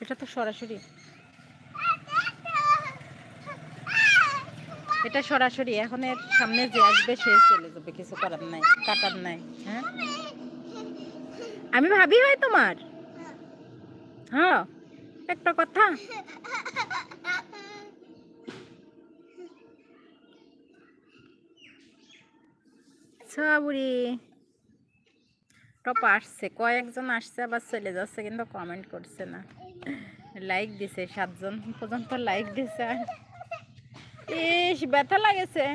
এটা তো সরাসরি, এটা সরাসরি। এখন এর সামনে যে আসবে সে চলে যাবে, কিছু করার নাই, কাটার নাই। হ্যাঁ, আমি ভাবি হয় তোমার। হ্যাঁ, একটা কথা, বুড়ি টপ আসছে, কয়েকজন আসছে আবার চলে যাচ্ছে, কিন্তু কমেন্ট করছে না। লাইক দিছে 7 জন পর্যন্ত লাইক দিছে। আর ইস, ব্যথা লাগেছে।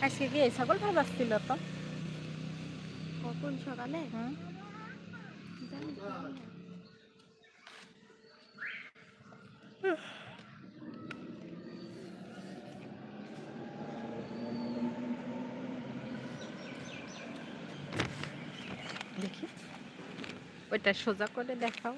আজকে কি এই ছাগল ভাব আসছিল তো কখন সকালে? দেখি ওইটা সোজা করে দেখাও।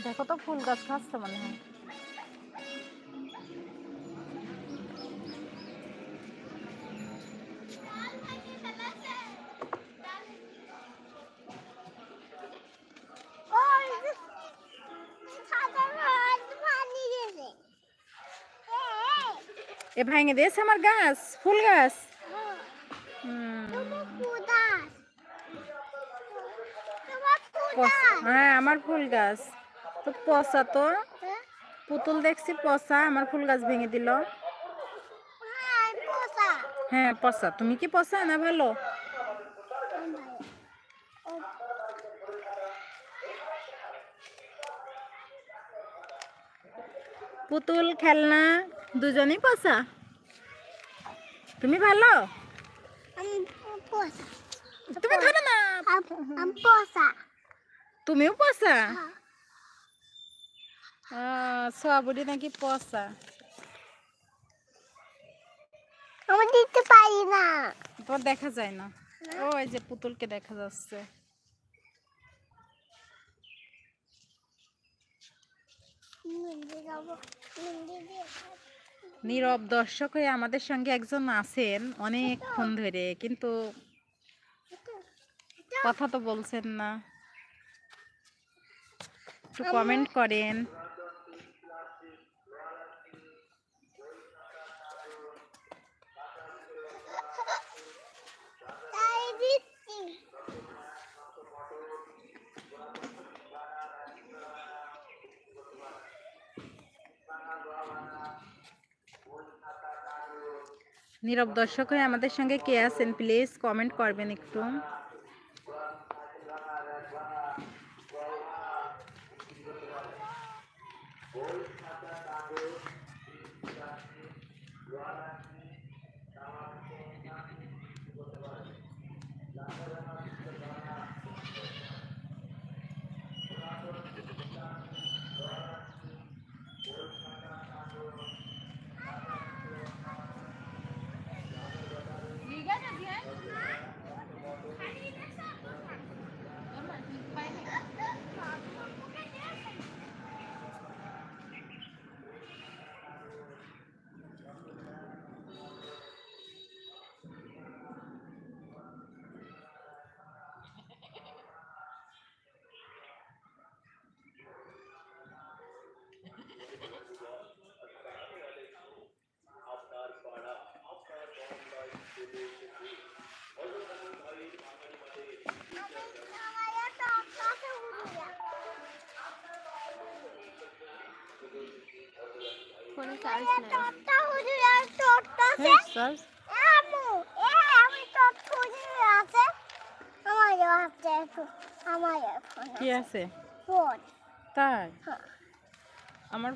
দেখো তো, ফুল গাছ খাচ্ছে মনে হয়। এ ভাঙে দিয়েছে আমার গাছ, ফুল গাছ। হ্যাঁ, আমার ফুল গাছ তো পচা। তো পুতুল দেখছি পচা, আমার ফুল গাছ ভেঙে দিল। হ্যাঁ পচা। তুমি কি পচা না ভালো? পুতুল খেলনা দুজনেই পচা। তুমি ভালো? তুমি ধরো না। তুমিও পচা? সোয়াবুড়ি নাকি পচা? আমি দিতে পারি না। তো দেখা যায় না। ওই যে পুতুলকে দেখা যাচ্ছে। নীরব দর্শক হয়ে আমাদের সঙ্গে একজন আছেন অনেকক্ষণ ধরে, কিন্তু কথা তো বলছেন না। একটু কমেন্ট করেন। নীরব দর্শক হয়ে আমাদের সঙ্গে কে আছেন প্লিজ কমেন্ট করবেন একটু। ফোনে চার্জ নাই। কি আছে তাই? আমার